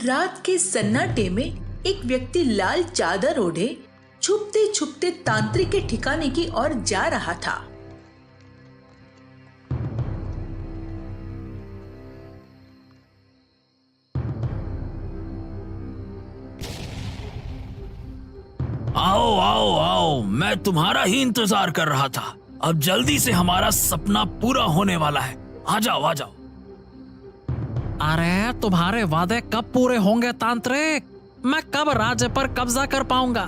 रात के सन्नाटे में एक व्यक्ति लाल चादर ओढ़े छुपते छुपते तांत्रिक के ठिकाने की ओर जा रहा था। आओ आओ आओ, मैं तुम्हारा ही इंतजार कर रहा था। अब जल्दी से हमारा सपना पूरा होने वाला है। आ जाओ आ जाओ। अरे तुम्हारे वादे कब पूरे होंगे तांत्रिक? मैं कब राज्य पर कब्जा कर पाऊंगा?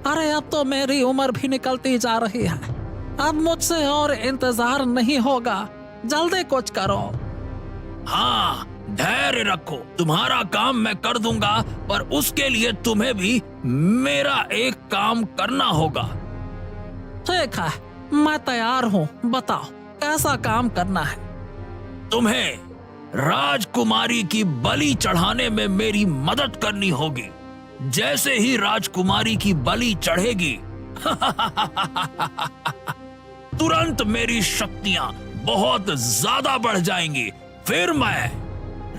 अरे अब तो मेरी उम्र भी निकलती जा रही है। अब मुझसे और इंतजार नहीं होगा, जल्दी कुछ करो। हाँ, धैर्य रखो, तुम्हारा काम मैं कर दूंगा, पर उसके लिए तुम्हें भी मेरा एक काम करना होगा। ठीक है, मैं तैयार हूँ, बताओ कैसा काम करना है? तुम्हें राजकुमारी की बलि चढ़ाने में मेरी मदद करनी होगी। जैसे ही राजकुमारी की बलि चढ़ेगी तुरंत मेरी शक्तियां बहुत ज्यादा बढ़ जाएंगी। फिर मैं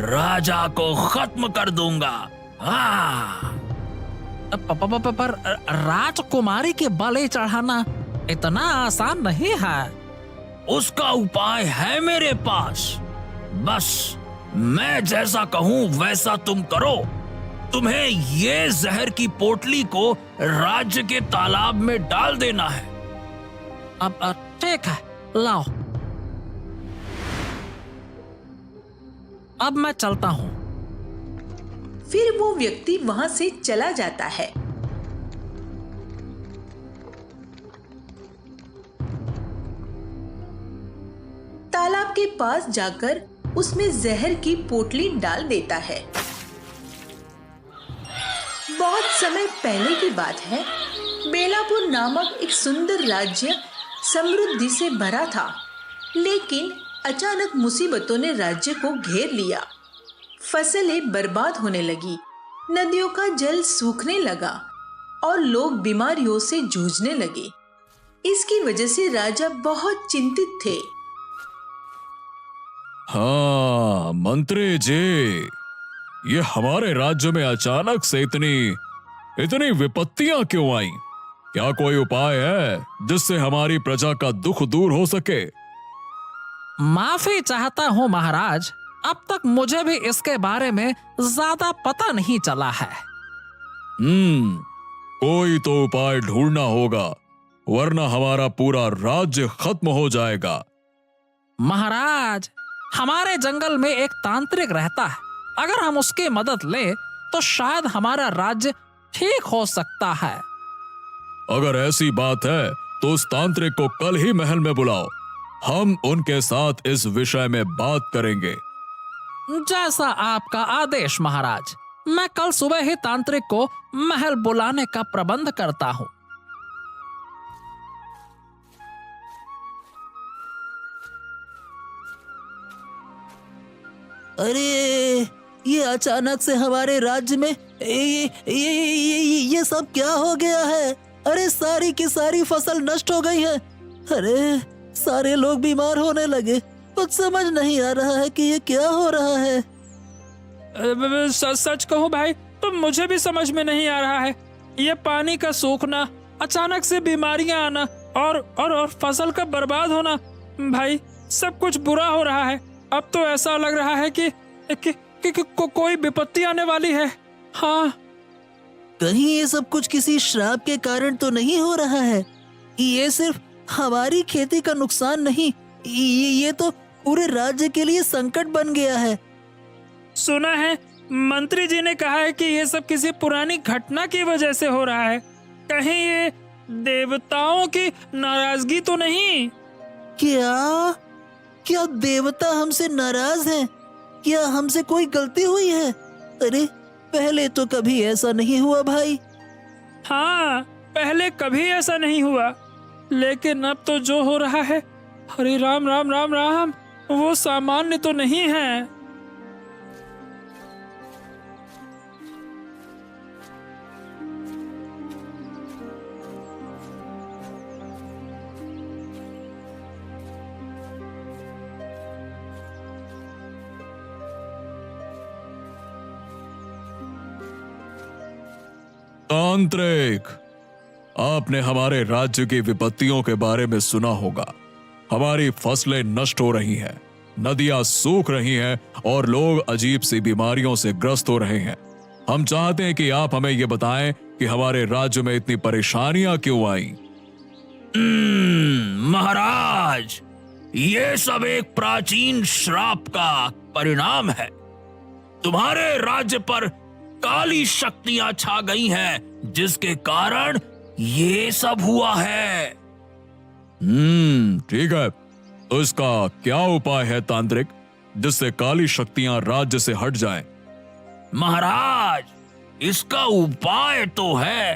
राजा को खत्म कर दूंगा। हाँ। पर राजकुमारी की बलि चढ़ाना इतना आसान नहीं है। उसका उपाय है मेरे पास। बस मैं जैसा कहूं वैसा तुम करो। तुम्हें ये जहर की पोटली को राज्य के तालाब में डाल देना है। अब ठीक है, लाओ। अब मैं चलता हूँ। फिर वो व्यक्ति वहां से चला जाता है। तालाब के पास जाकर उसमें जहर की पोटली डाल देता है। बहुत समय पहले की बात है। बेलापुर नामक एक सुंदर राज्य समृद्धि से भरा था, लेकिन अचानक मुसीबतों ने राज्य को घेर लिया। फसलें बर्बाद होने लगी, नदियों का जल सूखने लगा और लोग बीमारियों से जूझने लगे। इसकी वजह से राजा बहुत चिंतित थे। हाँ मंत्री जी, ये हमारे राज्य में अचानक से इतनी विपत्तियां क्यों आई? क्या कोई उपाय है जिससे हमारी प्रजा का दुख दूर हो सके? माफी चाहता हूँ महाराज, अब तक मुझे भी इसके बारे में ज्यादा पता नहीं चला है। कोई तो उपाय ढूंढना होगा, वरना हमारा पूरा राज्य खत्म हो जाएगा। महाराज, हमारे जंगल में एक तांत्रिक रहता है, अगर हम उसकी मदद लें तो शायद हमारा राज्य ठीक हो सकता है। अगर ऐसी बात है तो उस तांत्रिक को कल ही महल में बुलाओ, हम उनके साथ इस विषय में बात करेंगे। जैसा आपका आदेश महाराज। मैं कल सुबह ही तांत्रिक को महल बुलाने का प्रबंध करता हूँ। अरे ये अचानक से हमारे राज्य में ये सब क्या हो गया है? अरे सारी की सारी फसल नष्ट हो गई है। अरे सारे लोग बीमार होने लगे। कुछ समझ नहीं आ रहा है कि ये क्या हो रहा है। सच कहूँ भाई तो मुझे भी समझ में नहीं आ रहा है। ये पानी का सूखना, अचानक से बीमारियां आना और फसल का बर्बाद होना, भाई सब कुछ बुरा हो रहा है। अब तो ऐसा लग रहा है कि कोई विपत्ति आने वाली है। हाँ, कहीं ये सब कुछ किसी श्राप के कारण तो नहीं हो रहा है? ये सिर्फ हमारी खेती का नुकसान नहीं, ये तो पूरे राज्य के लिए संकट बन गया है। सुना है मंत्री जी ने कहा है कि ये सब किसी पुरानी घटना की वजह से हो रहा है। कहीं ये देवताओं की नाराजगी तो नहीं? क्या देवता हमसे नाराज हैं? क्या हमसे कोई गलती हुई है? अरे पहले तो कभी ऐसा नहीं हुआ भाई। हाँ, पहले कभी ऐसा नहीं हुआ, लेकिन अब तो जो हो रहा है, हरे राम राम राम राम, वो सामान्य तो नहीं है। तांत्रिक, आपने हमारे राज्य की विपत्तियों के बारे में सुना होगा। हमारी फसलें नष्ट हो रही हैं, नदियां सूख रही हैं और लोग अजीब सी बीमारियों से ग्रस्त हो रहे हैं। हम चाहते हैं कि आप हमें यह बताएं कि हमारे राज्य में इतनी परेशानियां क्यों आई। महाराज, ये सब एक प्राचीन श्राप का परिणाम है। तुम्हारे राज्य पर काली शक्तियां छा गई हैं, जिसके कारण ये सब हुआ है। ठीक है, तो इसका क्या उपाय है तांत्रिक, जिससे काली शक्तियां राज्य से हट जाएं? महाराज, इसका उपाय तो है,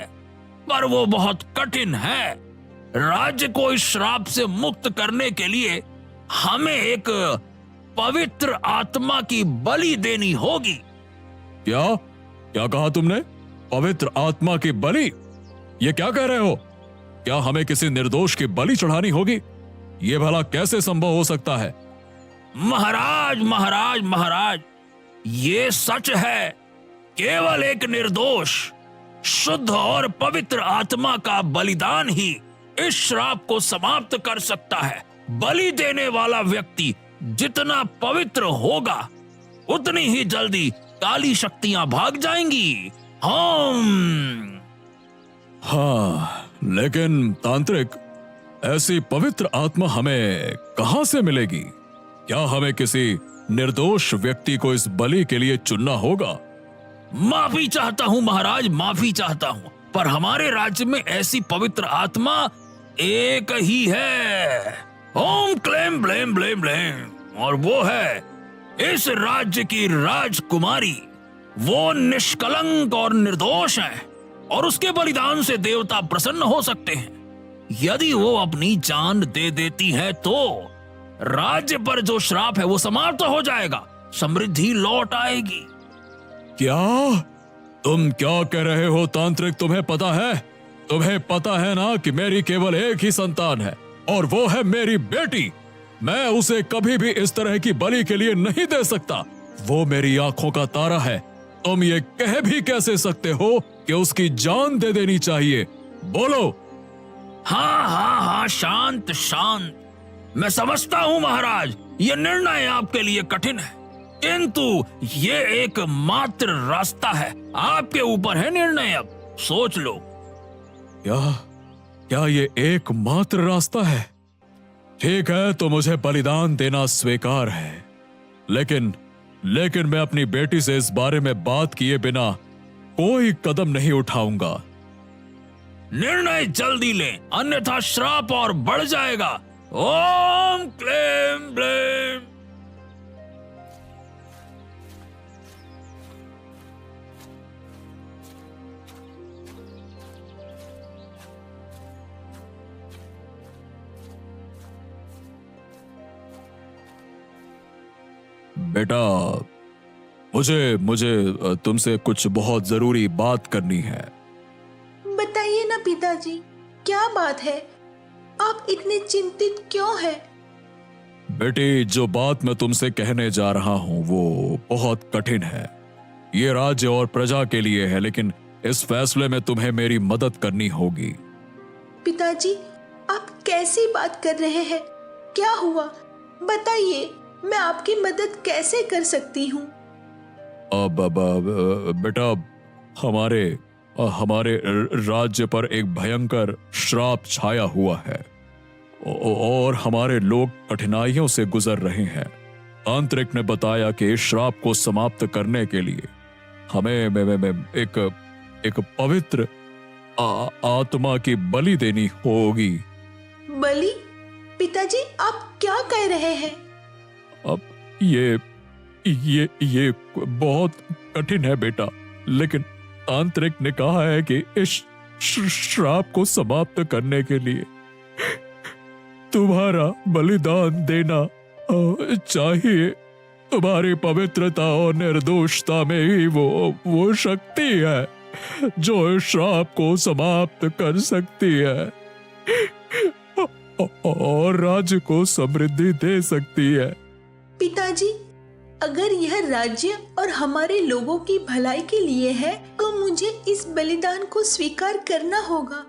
पर वो बहुत कठिन है। राज्य को इस श्राप से मुक्त करने के लिए हमें एक पवित्र आत्मा की बलि देनी होगी। क्या क्या कहा तुमने? पवित्र आत्मा की बलि? ये क्या कह रहे हो? क्या हमें किसी निर्दोष की बलि चढ़ानी होगी? ये भला कैसे संभव हो सकता है? महाराज महाराज महाराज, ये सच है। केवल एक निर्दोष, शुद्ध और पवित्र आत्मा का बलिदान ही इस श्राप को समाप्त कर सकता है। बलि देने वाला व्यक्ति जितना पवित्र होगा, उतनी ही जल्दी काली शक्तियां भाग जाएंगी। हाँ, लेकिन तांत्रिक, ऐसी पवित्र आत्मा हमें कहां से मिलेगी? क्या हमें किसी निर्दोष व्यक्ति को इस बलि के लिए चुनना होगा? माफी चाहता हूं महाराज, माफी चाहता हूं, पर हमारे राज्य में ऐसी पवित्र आत्मा एक ही है। ओम क्लेम ब्लेम ब्लेम ब्लेम, और वो है इस राज्य की राजकुमारी। वो निष्कलंक और निर्दोष है, और उसके बलिदान से देवता प्रसन्न हो सकते हैं। यदि वो अपनी जान दे देती है तो राज्य पर जो श्राप है वो समाप्त हो जाएगा, समृद्धि लौट आएगी। क्या तुम क्या कह रहे हो तांत्रिक? तुम्हें पता है ना कि मेरी केवल एक ही संतान है, और वो है मेरी बेटी। मैं उसे कभी भी इस तरह की बलि के लिए नहीं दे सकता। वो मेरी आंखों का तारा है। तुम ये कह भी कैसे सकते हो कि उसकी जान दे देनी चाहिए? बोलो। हाँ, शांत शांत। मैं समझता हूँ महाराज, ये निर्णय आपके लिए कठिन है, किंतु ये एक मात्र रास्ता है। आपके ऊपर है निर्णय, अब सोच लो। क्या ये एकमात्र रास्ता है? ठीक है, तो मुझे बलिदान देना स्वीकार है, लेकिन मैं अपनी बेटी से इस बारे में बात किए बिना कोई कदम नहीं उठाऊंगा। निर्णय जल्दी लें, अन्यथा श्राप और बढ़ जाएगा। ओम क्लेम ब्लेम। बेटा, मुझे तुमसे कुछ बहुत जरूरी बात करनी है। बताइए ना पिताजी, क्या बात है? आप इतने चिंतित क्यों हैं? बेटी, जो बात मैं तुमसे कहने जा रहा हूं वो बहुत कठिन है। ये राज्य और प्रजा के लिए है, लेकिन इस फैसले में तुम्हें मेरी मदद करनी होगी। पिताजी, आप कैसी बात कर रहे हैं? क्या हुआ? बताइए, मैं आपकी मदद कैसे कर सकती हूँ? बेटा, हमारे राज्य पर एक भयंकर श्राप छाया हुआ है और हमारे लोग कठिनाइयों से गुजर रहे हैं। तांत्रिक ने बताया कि इस श्राप को समाप्त करने के लिए हमें एक पवित्र आत्मा की बलि देनी होगी। बलि? पिताजी, आप क्या कह रहे हैं? अब ये बहुत कठिन है बेटा, लेकिन तांत्रिक ने कहा है कि इस श्राप को समाप्त करने के लिए तुम्हारा बलिदान देना चाहिए। तुम्हारी पवित्रता और निर्दोषता में ही वो शक्ति है जो इस श्राप को समाप्त कर सकती है और राज्य को समृद्धि दे सकती है। पिताजी, अगर यह राज्य और हमारे लोगों की भलाई के लिए है तो मुझे इस बलिदान को स्वीकार करना होगा।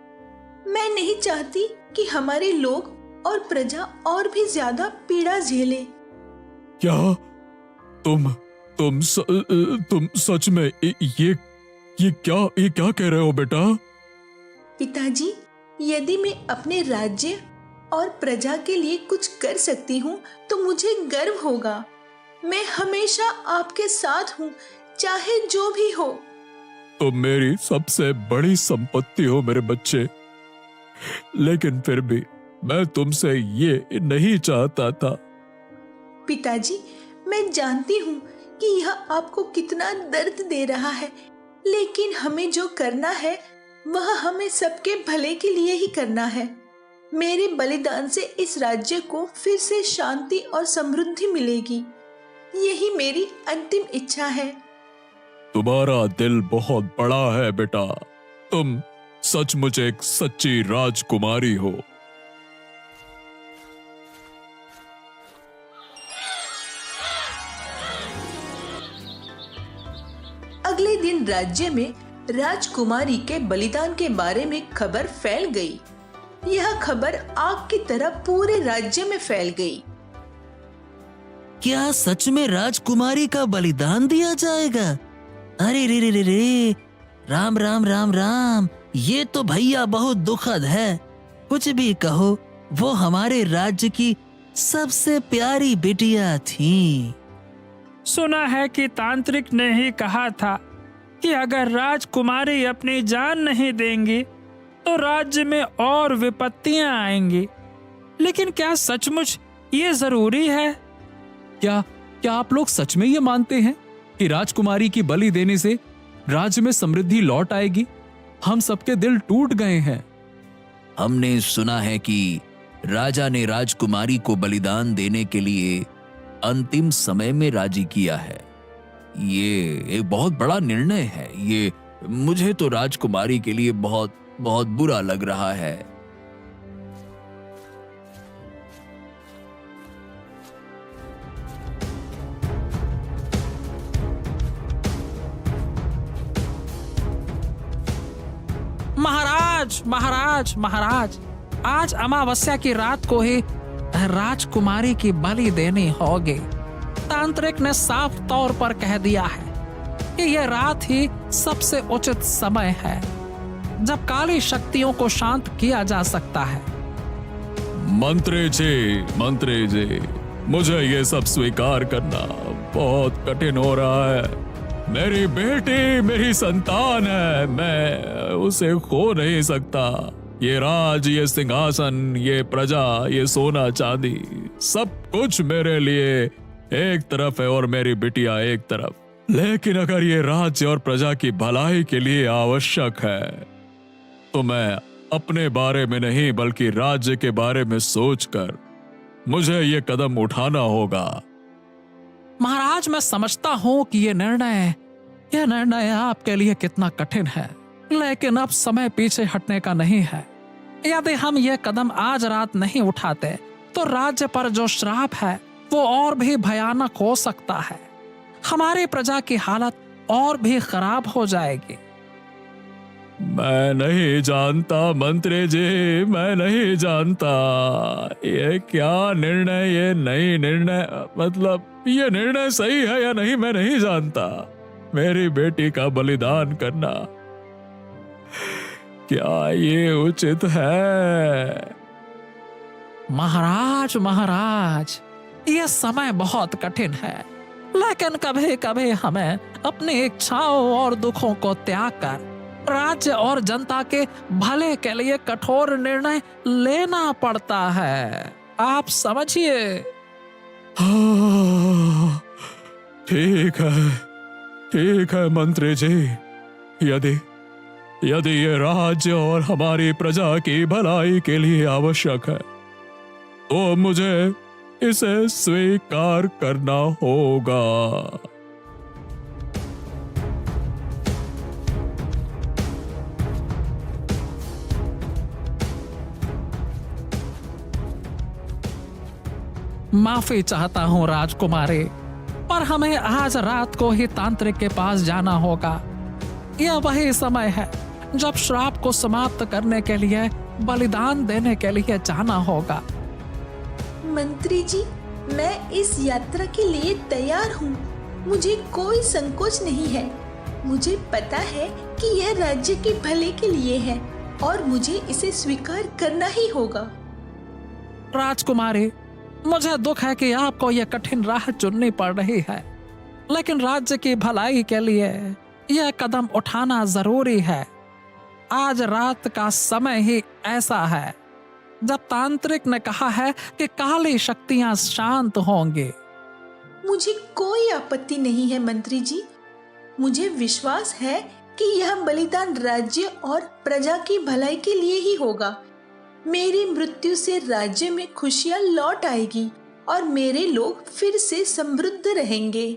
मैं नहीं चाहती कि हमारे लोग और प्रजा और भी ज्यादा पीड़ा झेले। क्या तुम सच में ये क्या कह रहे हो बेटा? पिताजी, यदि मैं अपने राज्य और प्रजा के लिए कुछ कर सकती हूँ तो मुझे गर्व होगा। मैं हमेशा आपके साथ हूँ, चाहे जो भी हो। तुम मेरी सबसे बड़ी संपत्ति हो मेरे बच्चे, लेकिन फिर भी मैं तुमसे ये नहीं चाहता था। पिताजी, मैं जानती हूँ कि यह आपको कितना दर्द दे रहा है, लेकिन हमें जो करना है वह हमें सबके भले के लिए ही करना है। मेरे बलिदान से इस राज्य को फिर से शांति और समृद्धि मिलेगी, यही मेरी अंतिम इच्छा है। तुम्हारा दिल बहुत बड़ा है बेटा, तुम सचमुच एक सच्ची राजकुमारी हो। अगले दिन राज्य में राजकुमारी के बलिदान के बारे में खबर फैल गई। यह खबर आग की तरह पूरे राज्य में फैल गई। क्या सच में राजकुमारी का बलिदान दिया जाएगा? अरे रे रे रे रे, राम राम राम राम, ये तो भैया बहुत दुखद है। कुछ भी कहो, वो हमारे राज्य की सबसे प्यारी बिटिया थी। सुना है कि तांत्रिक ने ही कहा था कि अगर राजकुमारी अपनी जान नहीं देंगी तो राज्य में और विपत्तियां आएंगी। लेकिन क्या सचमुच ये जरूरी है? क्या आप लोग सच में ये मानते हैं कि राजकुमारी की बलि देने से राज्य में समृद्धि लौट आएगी? हम सबके दिल टूट गए हैं। हमने सुना है कि राजा ने राजकुमारी को बलिदान देने के लिए अंतिम समय में राजी किया है। ये एक बहुत बड़ा निर्णय है। ये मुझे तो राजकुमारी के लिए बहुत बहुत बुरा लग रहा है। महाराज महाराज महाराज, आज अमावस्या की रात को ही राजकुमारी की बलि देनी होगी। तांत्रिक ने साफ तौर पर कह दिया है कि यह रात ही सबसे उचित समय है जब काली शक्तियों को शांत किया जा सकता है। मंत्री जी, मुझे ये सब स्वीकार करना बहुत कठिन हो रहा है। मेरी बेटी मेरी संतान है, मैं उसे खो नहीं सकता। ये राज, ये सिंहासन, ये प्रजा, ये सोना चांदी, सब कुछ मेरे लिए एक तरफ है और मेरी बिटिया एक तरफ। लेकिन अगर ये राज्य और प्रजा की भलाई के लिए आवश्यक है तो मैं अपने बारे में नहीं बल्कि राज्य के बारे में सोचकर मुझे ये कदम उठाना होगा। महाराज, मैं समझता हूँ कि यह निर्णय आपके लिए कितना कठिन है, लेकिन अब समय पीछे हटने का नहीं है। यदि हम ये कदम आज रात नहीं उठाते तो राज्य पर जो श्राप है वो और भी भयानक हो सकता है। हमारी प्रजा की हालत और भी खराब हो जाएगी। मैं नहीं जानता मंत्री जी, मैं नहीं जानता ये क्या निर्णय, ये नई निर्णय, मतलब ये निर्णय सही है या नहीं, मैं नहीं जानता। मेरी बेटी का बलिदान करना क्या ये उचित है? महाराज, यह समय बहुत कठिन है, लेकिन कभी कभी हमें अपनी इच्छाओं और दुखों को त्याग कर राज्य और जनता के भले के लिए कठोर निर्णय लेना पड़ता है। आप समझिए। ठीक है मंत्री जी, यदि ये राज्य और हमारी प्रजा की भलाई के लिए आवश्यक है तो मुझे इसे स्वीकार करना होगा। माफी चाहता हूँ राजकुमारी, पर हमें आज रात को ही तांत्रिक के पास जाना होगा। यह वही समय है जब श्राप को समाप्त करने के लिए बलिदान देने के लिए जाना होगा। मंत्री जी, मैं इस यात्रा के लिए तैयार हूँ। मुझे कोई संकोच नहीं है। मुझे पता है कि यह राज्य के भले के लिए है और मुझे इसे स्वीकार करना ही होगा। राजकुमारी, मुझे दुख है कि आपको यह कठिन राह चुननी पड़ रही है, लेकिन राज्य की भलाई के लिए यह कदम उठाना जरूरी है। आज रात का समय ही ऐसा है जब तांत्रिक ने कहा है कि काली शक्तियां शांत होंगी। मुझे कोई आपत्ति नहीं है मंत्री जी। मुझे विश्वास है कि यह बलिदान राज्य और प्रजा की भलाई के लिए ही होगा। मेरी मृत्यु से राज्य में खुशियां लौट आएगी और मेरे लोग फिर से समृद्ध रहेंगे।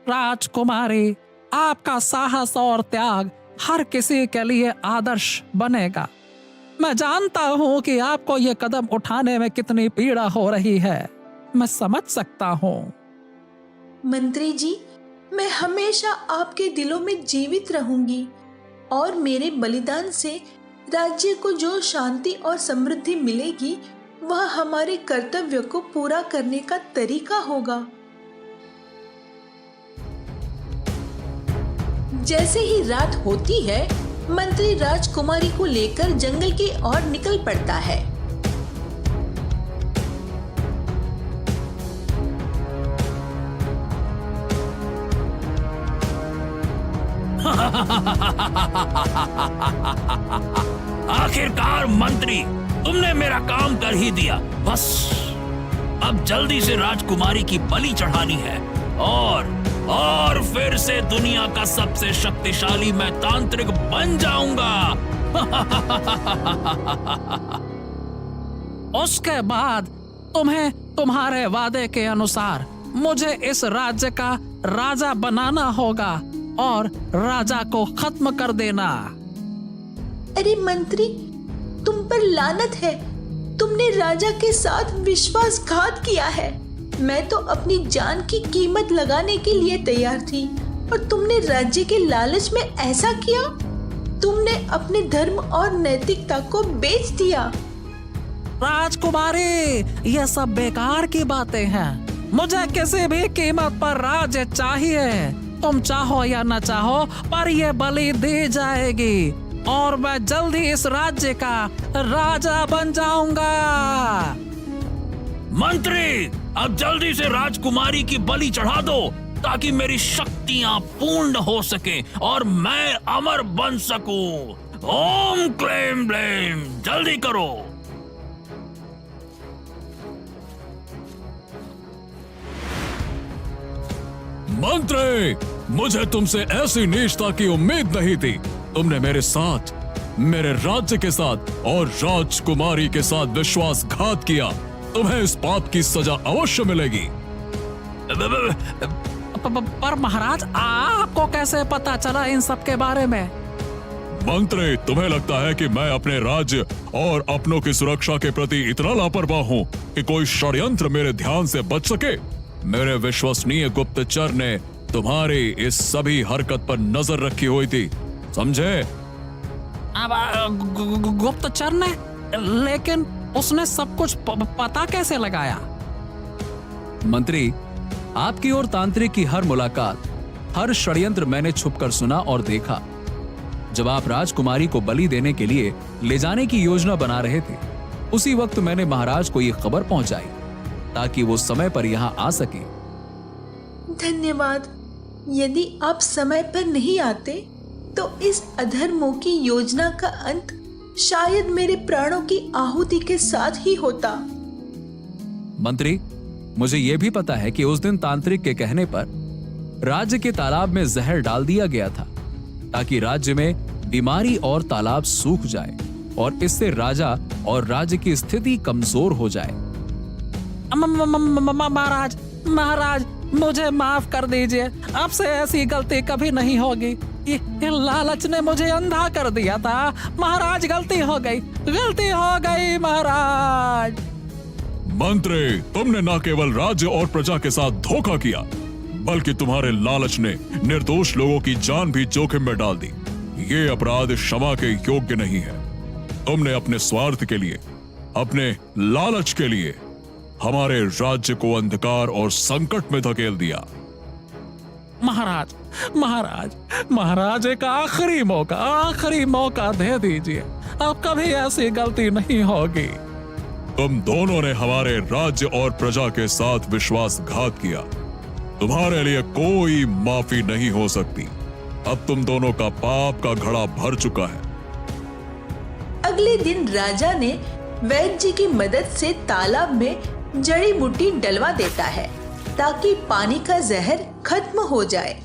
राजकुमारी, आपका साहस और त्याग हर किसी के लिए आदर्श बनेगा। मैं जानता हूँ कि आपको यह कदम उठाने में कितनी पीड़ा हो रही है। मैं समझ सकता हूँ। मंत्री जी, मैं हमेशा आपके दिलों में जीवित रहूंगी और मेरे बलिदान से राज्य को जो शांति और समृद्धि मिलेगी वह हमारे कर्तव्य को पूरा करने का तरीका होगा। जैसे ही रात होती है, मंत्री राजकुमारी को लेकर जंगल की ओर निकल पड़ता है। आखिरकार मंत्री, तुमने मेरा काम कर ही दिया। बस अब जल्दी से राजकुमारी की बलि चढ़ानी है और फिर से दुनिया का सबसे शक्तिशाली मैं तांत्रिक बन जाऊंगा। उसके बाद तुम्हें तुम्हारे वादे के अनुसार मुझे इस राज्य का राजा बनाना होगा और राजा को खत्म कर देना। अरे मंत्री, तुम पर लानत है। तुमने राजा के साथ विश्वासघात किया है। मैं तो अपनी जान की कीमत लगाने के लिए तैयार थी और तुमने राज्य के लालच में ऐसा किया। तुमने अपने धर्म और नैतिकता को बेच दिया। राजकुमारी, यह सब बेकार की बातें हैं। मुझे किसी भी कीमत पर राज्य चाहिए। तुम चाहो या न चाहो, पर यह बलि दी जाएगी और मैं जल्द ही इस राज्य का राजा बन जाऊंगा। मंत्री, अब जल्दी से राजकुमारी की बलि चढ़ा दो ताकि मेरी शक्तियां पूर्ण हो सके और मैं अमर बन सकूं। ओम क्लेम ब्लेम, जल्दी करो। मंत्री, मुझे तुमसे ऐसी नीचता की उम्मीद नहीं थी। तुमने मेरे साथ, मेरे राज्य के साथ और राजकुमारी के साथ विश्वासघात किया। तुम्हें इस पाप की सजा अवश्य मिलेगी। पर महाराज, आपको कैसे पता चला इन सब के बारे में? मंत्री, तुम्हें लगता है कि मैं अपने राज्य और अपनों की सुरक्षा के प्रति इतना लापरवाह हूँ कि कोई षड्यंत्र मेरे ध्यान से बच सके? मेरे विश्वसनीय गुप्तचर ने तुम्हारी इस सभी हरकत पर नजर रखी हुई थी, समझे? गुप्तचर ने? लेकिन उसने सब कुछ पता कैसे लगाया? मंत्री, आपकी और तांत्रिक की हर मुलाकात, हर षड्यंत्र मैंने छुपकर सुना और देखा। जब आप राजकुमारी को बलि देने के लिए ले जाने की योजना बना रहे थे, उसी वक्त मैंने महाराज को ये खबर पहुंचाई ताकि वो समय पर यहाँ आ सके। धन्यवाद। यदि आप समय पर नहीं आते तो इस अधर्मों की योजना का अंत शायद मेरे प्राणों की आहुति के साथ ही होता। मंत्री, मुझे यह भी पता है कि उस दिन तांत्रिक के कहने पर राज्य के तालाब में जहर डाल दिया गया था ताकि राज्य में बीमारी और तालाब सूख जाए और इससे राजा और राज्य की स्थिति कमजोर हो जाए। महाराज, महाराज, मुझे माफ कर दीजिए। अब से ऐसी गलती कभी नहीं होगी। ये लालच ने मुझे अंधा कर दिया था। महाराज, गलती हो गई महाराज। मंत्री, तुमने न केवल राज्य और प्रजा के साथ धोखा किया, बल्कि तुम्हारे लालच ने निर्दोष लोगों की जान भी जोखिम में डाल दी। ये अपराध क्षमा के योग्य नहीं है। तुमने अपने स्वार्थ के लिए, अपने लालच के लिए हमारे राज्य को अंधकार और संकट में धकेल दिया। महाराज महाराज महाराज, एक आखिरी मौका दे दीजिए। अब कभी ऐसी गलती नहीं होगी। तुम दोनों ने हमारे राज्य और प्रजा के साथ विश्वासघात किया। तुम्हारे लिए कोई माफी नहीं हो सकती। अब तुम दोनों का पाप का घड़ा भर चुका है। अगले दिन राजा ने वैद्य जी की मदद से तालाब में जड़ी बूटी डलवा देता है ताकि पानी का जहर खत्म हो जाए।